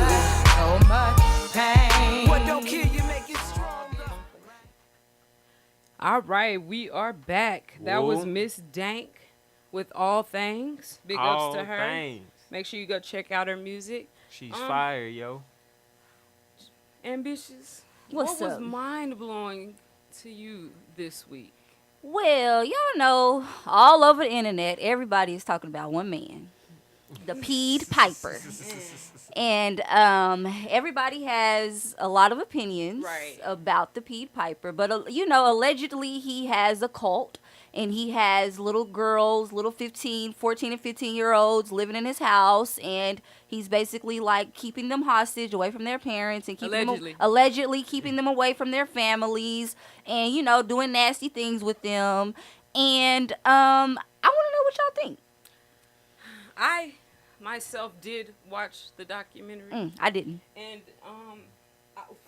So much pain. What don't kill you make you stronger. All right, we are back. That was Whoa. Miss Dank with All Things. Big ups All to her. things. Make sure you go check out her music. She's fire, yo. Ambitious. What's what up? was mind blowing to you this week? Well, y'all know all over the internet, everybody is talking about one man, the Pied Piper. And everybody has a lot of opinions about the Pied Piper. But, you know, allegedly he has a cult. And he has little girls, little 14 and 15-year-olds living in his house. And he's basically, like, keeping them hostage away from their parents. And keeping allegedly keeping them away from their families. And, you know, doing nasty things with them. And I want to know what y'all think. I myself did watch the documentary. I didn't. And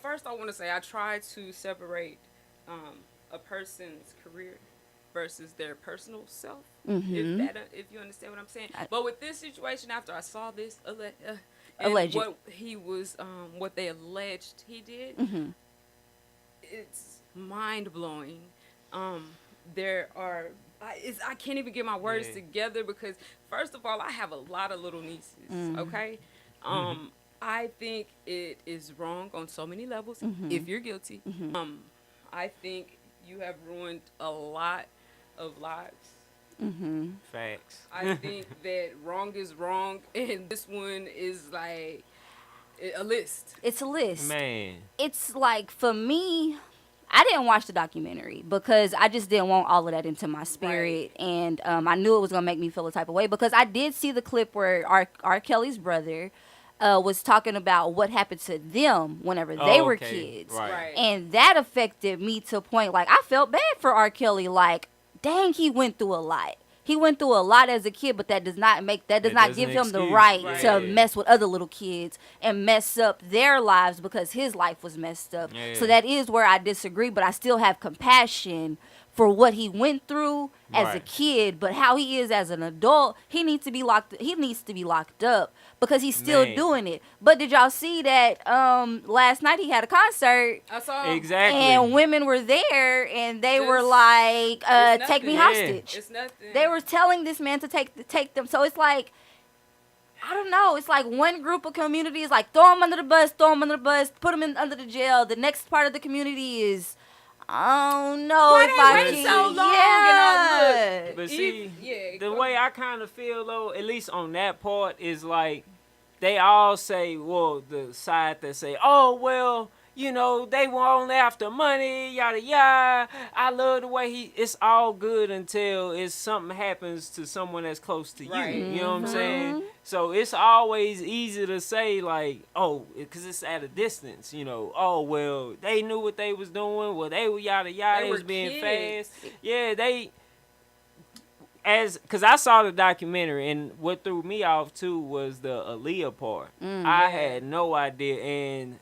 first I want to say I try to separate a person's career versus their personal self, if you understand what I'm saying. But with this situation, after I saw this, Alleged. what he was, what they alleged he did, it's mind blowing. There are, I can't even get my words together because first of all, I have a lot of little nieces. Okay, I think it is wrong on so many levels. If you're guilty, I think you have ruined a lot of lives. Facts. I think that wrong is wrong, and this one is like a list. It's a list. Man. It's like, for me, I didn't watch the documentary because I just didn't want all of that into my spirit. And I knew it was going to make me feel a type of way because I did see the clip where R. Kelly's brother was talking about what happened to them whenever they were kids. Right. And that affected me to a point, like, I felt bad for R. Kelly. Like, dang, he went through a lot. He went through a lot as a kid, but that does not give him the right to mess with other little kids and mess up their lives because his life was messed up. So that is where I disagree, but I still have compassion for what he went through as a kid, but how he is as an adult, he needs to be locked up because he's still doing it. But did y'all see that last night he had a concert? I saw exactly. And women were there and they were like, take me hostage. It's nothing. They were telling this man to take them. So it's like, I don't know. It's like one group of community is like, throw him under the bus, put him under the jail. The next part of the community is, I don't know if I wait can. so long Yeah. But see, the way I kind of feel though, at least on that part, is like they all say, well, the side that say, oh well, you know, they were only after money, yada yada. I love the way it's all good until something happens to someone that's close to you. You know what I'm saying? So it's always easy to say like, oh, because it's at a distance, you know. Oh well, they knew what they was doing. Well, they were yada yada. They was being fast. Yeah, because I saw the documentary, and what threw me off too was the Aaliyah part. I had no idea, and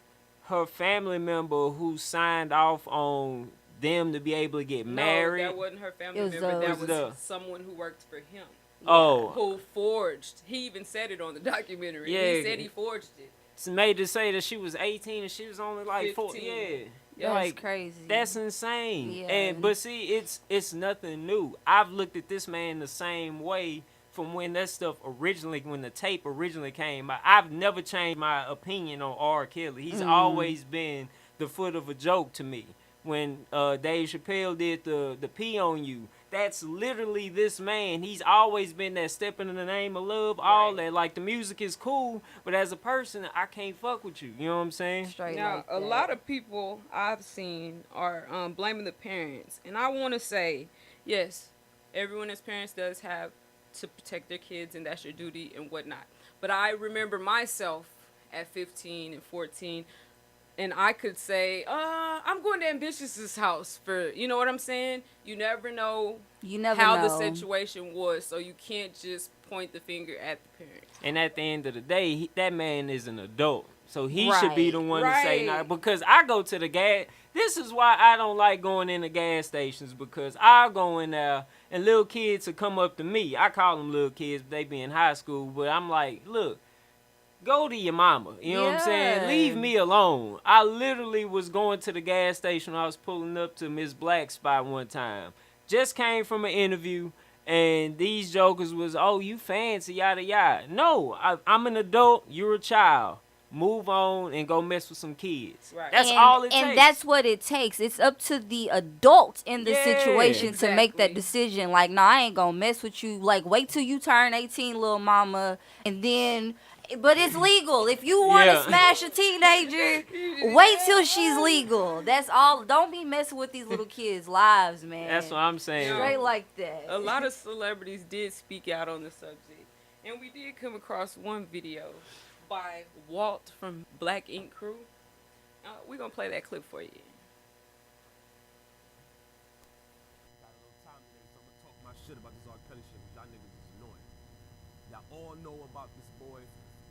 her family member who signed off on them to be able to get married. No, that wasn't her family member. That was someone who worked for him. Oh. Who forged. He even said it on the documentary. Yeah. He said he forged it. It's made to say that she was 18 and she was only like 15. 4. Yeah. That's like, crazy. That's insane. Yeah. But see, it's nothing new. I've looked at this man the same way from when that stuff when the tape originally came out. I've never changed my opinion on R. Kelly. He's always been the foot of a joke to me. When Dave Chappelle did the P on You, that's literally this man. He's always been that stepping in the name of love, all that. Like, the music is cool, but as a person, I can't fuck with you. You know what I'm saying? Straight now, like a lot of people I've seen are blaming the parents. And I want to say, yes, everyone as parents does have to protect their kids, and that's your duty and whatnot. But I remember myself at 15 and 14, and I could say, I'm going to Ambitious's house for, you know what I'm saying? You never know how the situation was, so you can't just point the finger at the parents. And at the end of the day, that man is an adult. So he should be the one to say, nah, because I go to the gas. This is why I don't like going into gas stations, because I'll go in there and little kids will come up to me. I call them little kids, but they be in high school. But I'm like, look, go to your mama. You know what I'm saying? Leave me alone. I literally was going to the gas station when I was pulling up to Miss Black's spot one time. Just came from an interview. And these jokers was, oh, you fancy, yada yada. No, I'm an adult. You're a child. Move on and go mess with some kids. Right. That's all it takes. And that's what it takes. It's up to the adult in the situation exactly. to make that decision. Like, no, I ain't gonna mess with you. Like, wait till you turn 18, little mama, and then. But it's legal. If you want to smash a teenager, wait till she's legal. That's all. Don't be messing with these little kids' lives, man. That's what I'm saying. Straight like that. A lot of celebrities did speak out on the subject. And we did come across one video by Walt from Black Ink Crew. We're going to play that clip for you. Shit about this R. Kelly shit, y'all niggas is annoying. Y'all all know about this boy,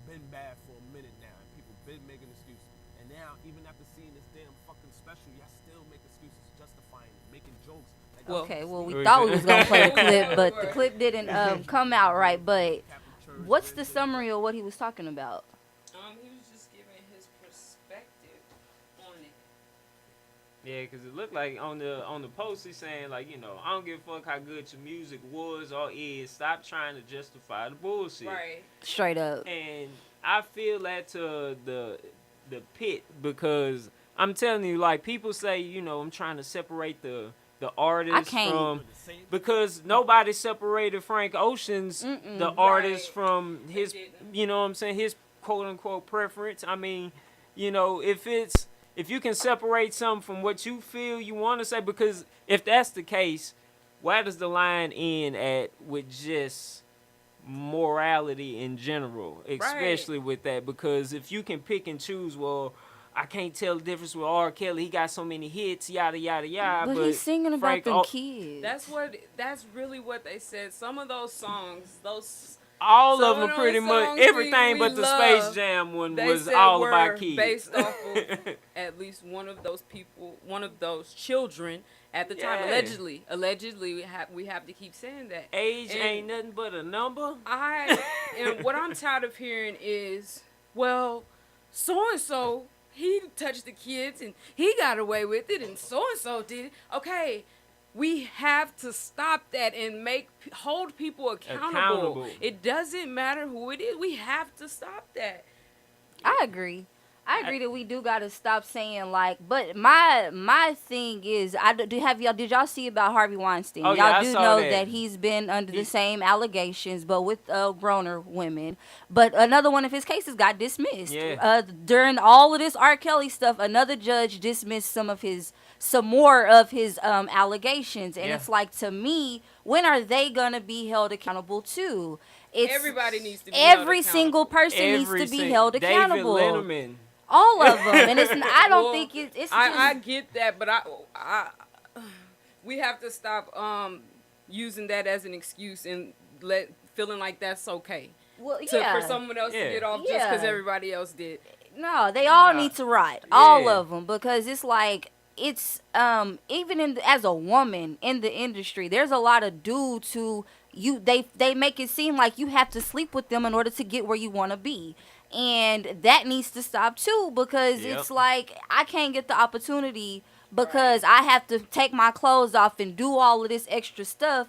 been bad for a minute now, and people been making excuses. And now, even after seeing this damn fucking special, y'all still make excuses, justifying it, making jokes. Like, okay, well, we thought we was gonna play the clip, but the clip didn't come out right. But what's the summary of what he was talking about? He was just giving his perspective on it. Yeah, because it looked like on the post he's saying, like, you know, I don't give a fuck how good your music was or is. Stop trying to justify the bullshit. Right. Straight up. And I feel that to the pit, because I'm telling you, like, people say, you know, I'm trying to separate the artist from, because nobody separated Frank Ocean's the artist from his, you know what I'm saying, his quote unquote preference. I mean, you know, if you can separate something from what you feel you want to say, because if that's the case, where does the line end at with just morality in general, especially with that? Because if you can pick and choose, well, I can't tell the difference with R. Kelly. He got so many hits, yada yada yada. But he's singing about them kids. That's really what they said. Some of those songs, all of them pretty much, everything but the Space Jam one was all about kids. Based off of at least one of those people, one of those children at the time. Allegedly, we have to keep saying that. Age ain't nothing but a number. And what I'm tired of hearing is, well, so and so, he touched the kids and he got away with it, and so did it. Okay. We have to stop that and hold people accountable. It doesn't matter who it is. We have to stop that. I agree that we do gotta stop saying, like, but my thing is, did y'all see about Harvey Weinstein? Oh, y'all do know that he's been under the same allegations, but with growner women. But another one of his cases got dismissed. Yeah. During all of this R. Kelly stuff, another judge dismissed some more of his allegations, and it's like, to me, when are they gonna be held accountable too? Everybody needs to be every single person needs to be held accountable. David Letterman. All of them, and I don't think it's. I get that, but we have to stop using that as an excuse and feeling like that's okay. Well, for someone else to get off just because everybody else did. No, they all need to ride, all of them, because it's like, it's even as a woman in the industry, there's a lot of dudes who they make it seem like you have to sleep with them in order to get where you want to be. And that needs to stop too, because it's like, I can't get the opportunity because I have to take my clothes off and do all of this extra stuff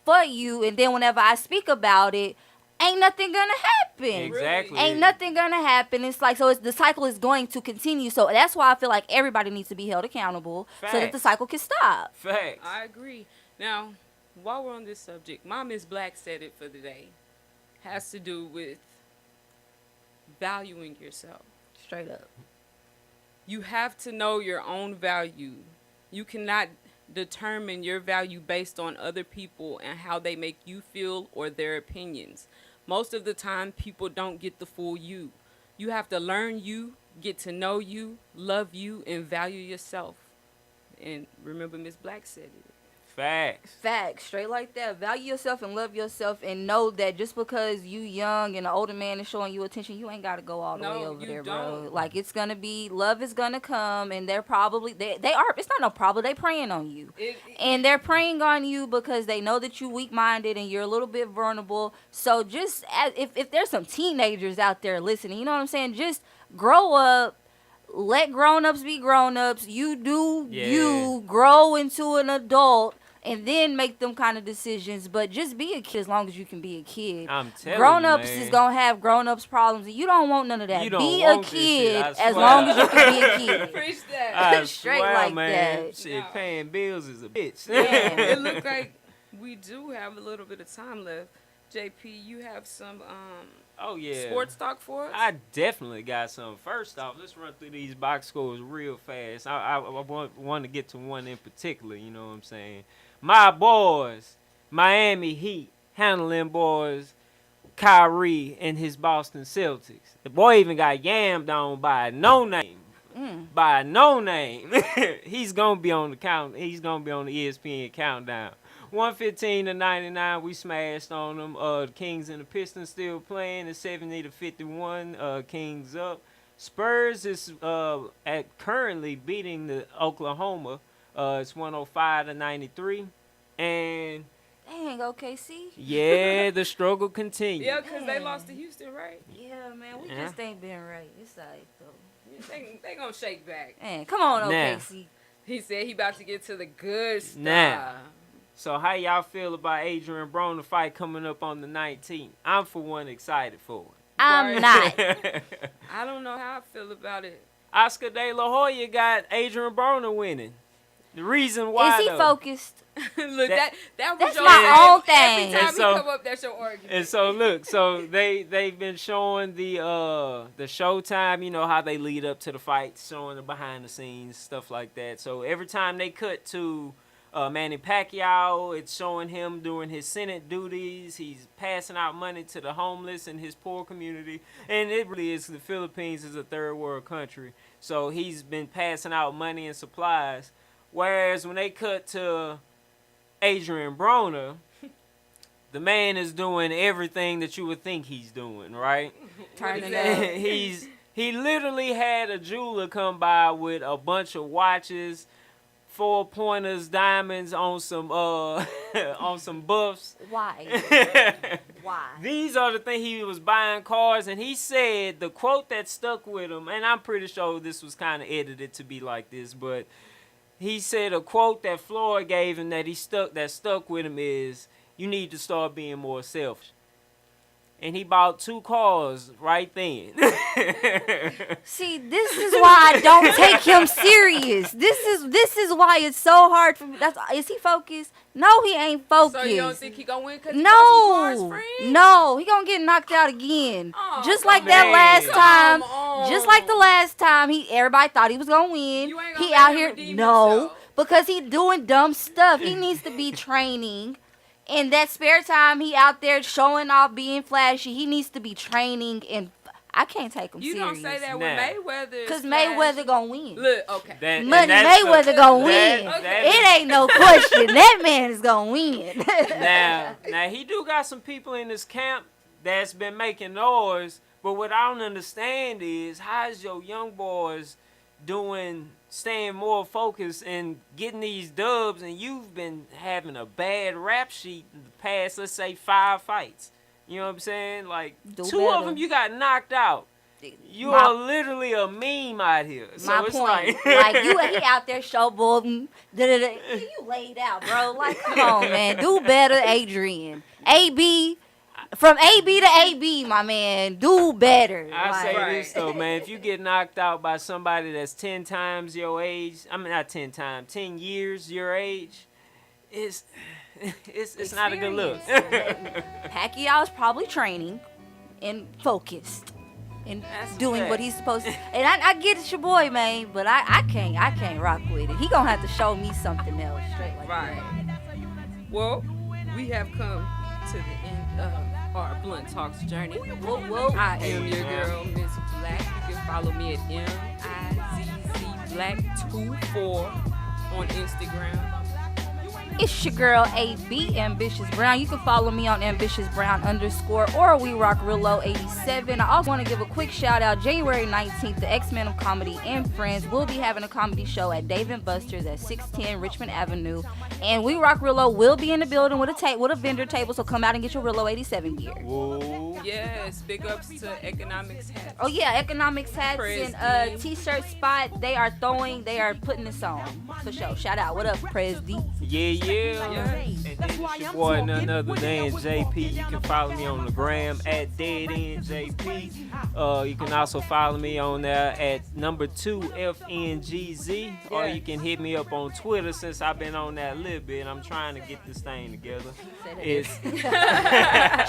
for you, and then whenever I speak about it, ain't nothing gonna happen. Exactly. Ain't nothing gonna happen. It's like, so the cycle is going to continue. So that's why I feel like everybody needs to be held accountable so that the cycle can stop. Facts. I agree. Now, while we're on this subject, my Mizz Black said it for the day. Has to do with valuing yourself. Straight up. You have to know your own value. You cannot determine your value based on other people and how they make you feel or their opinions. Most of the time, people don't get the full you. You have to learn you, get to know you, love you, and value yourself. And remember, Mizz Black said it. Facts. Straight like that. Value yourself and love yourself, and know that just because you young and an older man is showing you attention, you ain't got to go all the way over there, bro. Like, it's going to be, love is going to come, and they're probably, they are, it's not no problem, they praying on you. And they're praying on you because they know that you weak-minded and you're a little bit vulnerable. So just, if there's some teenagers out there listening, you know what I'm saying, just grow up. Let grown-ups be grown-ups. You do you, grow into an adult. and then make them kind of decisions. But just be a kid as long as you can be a kid. I'm telling Grown-ups you, man. is gonna have grown-ups problems, and you don't want none of that. You don't Be a want this kid shit, I as swear. long as you can be a kid. Preach that. I Straight swear, like man. that. Shit, paying bills is a bitch. Yeah, it looks like we do have a little bit of time left. JP, you have some Oh yeah. sports talk for us? I definitely got some. First off, let's run through these box scores real fast. I want to get to one in particular, you know what I'm saying? My boys, Miami Heat, handling boys, Kyrie and his Boston Celtics. The boy even got yammed on by a no-name. By a no-name. He's going to be on the count. He's going to be on the ESPN countdown. 115-99, we smashed on them. The Kings and the Pistons still playing. It's 70-51. Kings up. Spurs is currently beating the Oklahoma. It's 105-93. And Dang, OKC. yeah, the struggle continues. Yeah, because they lost to Houston, right? Yeah, man, we Yeah. just ain't been right. It's alright though. They gonna shake back. Man, come on, Nah. OKC. He said he about to get to the good stuff. Now, so how y'all feel about Adrian Broner fight coming up on the 19th? I'm for one excited for it. I'm not. I don't know how I feel about it. Oscar De La Hoya got Adrian Broner winning. The reason why Is he though, focused? Look, that was That's your my own thing. Every time And so- he come up, that's your argument. And so look, so they've been showing the Showtime, you know how they lead up to the fight, showing the behind the scenes stuff like that. So every time they cut to Manny Pacquiao, it's showing him doing his Senate duties. He's passing out money to the homeless in his poor community, and it really is. The Philippines is a third world country, so he's been passing out money and supplies. Whereas when they cut to Adrian Broner, the man is doing everything that you would think he's doing, right? Turning up. He literally had a jeweler come by with a bunch of watches, 4-pointers, diamonds on some on some buffs. Why? Why? These are the things he was buying cars, and he said the quote that stuck with him, and I'm pretty sure this was kind of edited to be like this, but he said a quote that Floyd gave him that stuck with him is, "You need to start being more selfish." And he bought 2 cars right then. See, this is why I don't take him serious. This is why it's so hard for me. Is he focused? No, he ain't focused. So you don't think he gonna win because he bought some cars free? No, he gonna get knocked out again. Oh, just like man. that last time. Come on. Just like the last time, everybody thought he was gonna win. You ain't gonna He let out him here redeem no, himself. because he doing dumb stuff. He needs to be training. And that spare time he out there showing off, being flashy, he needs to be training. And I can't take him You serious. don't say that Nah. with Mayweather. Because Mayweather gonna win. Look, okay. Mayweather gonna win. It ain't no question. That man is gonna win. Now he do got some people in this camp that's been making noise, but what I don't understand is how is your young boys staying more focused and getting these dubs, and you've been having a bad rap sheet in the past, let's say 5 fights. You know what I'm saying? Like Do 2 of better. them you got knocked out. You My- are literally a meme out here. So My it's point. like He out there showboating. You laid out, bro. Like, come on, man. Do better, Adrian. AB. From AB to AB, my man. Do better. I say Like, this though, man. If you get knocked out by somebody that's 10 times your age, I mean not 10 times, 10 years your age, it's not a good look. Pacquiao's probably training and focused and doing what he's supposed to. And I get it's your boy, man, but I can't rock with it. He gonna have to show me something else, straight like Right. Well, we have come to the end of our Blunt Talks journey. I am your girl, Miss Black. You can follow me at MIZZBlack24 on Instagram. It's your girl AB Ambitious Brown. You can follow me on Ambitious Brown _ or We Rock Real Low 87. I also want to give a quick shout out. January 19th, the X-Men of Comedy and Friends will be having a comedy show at Dave & Buster's at 610 Richmond Avenue. And We Rock Real Low will be in the building with a vendor table, so come out and get your Real Low 87 gear. Yes, big ups to Economics Hats. Oh yeah, Economics Hats Prez and D. T-shirt spot. They are putting this on for sure. Shout out. What up, Prez D? Yeah. And then it's your boy, none other than JP. You can follow me on the gram at DeadEndJP. You can also follow me on there at #2FNGZ. Or you can hit me up on Twitter since I've been on that a little bit. I'm trying to get this thing together. It's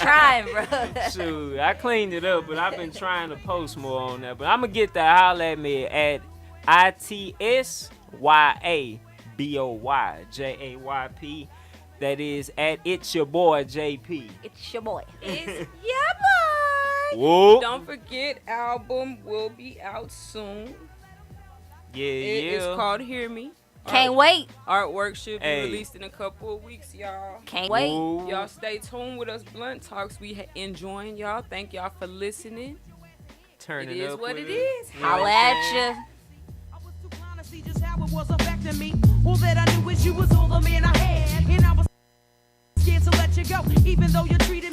trying, bro. Shoot, I cleaned it up, but I've been trying to post more on that. But I'm going to get that. Holla at me at ITSYABOYJAYP. That is at It's Your Boy JP. It's your boy. It's your boy. Whoa. Don't forget, album will be out soon. Yeah, It's called Hear Me. Can't wait. Artwork should be released in a couple of weeks, y'all. Can't wait. Ooh. Y'all stay tuned with us, Blunt Talks. We enjoying y'all. Thank y'all for listening. Turn It it is up what with it is. Holla at ya. See just how it was affecting me. All that I knew is you was all the man I had, and I was scared to let you go, even though you treated me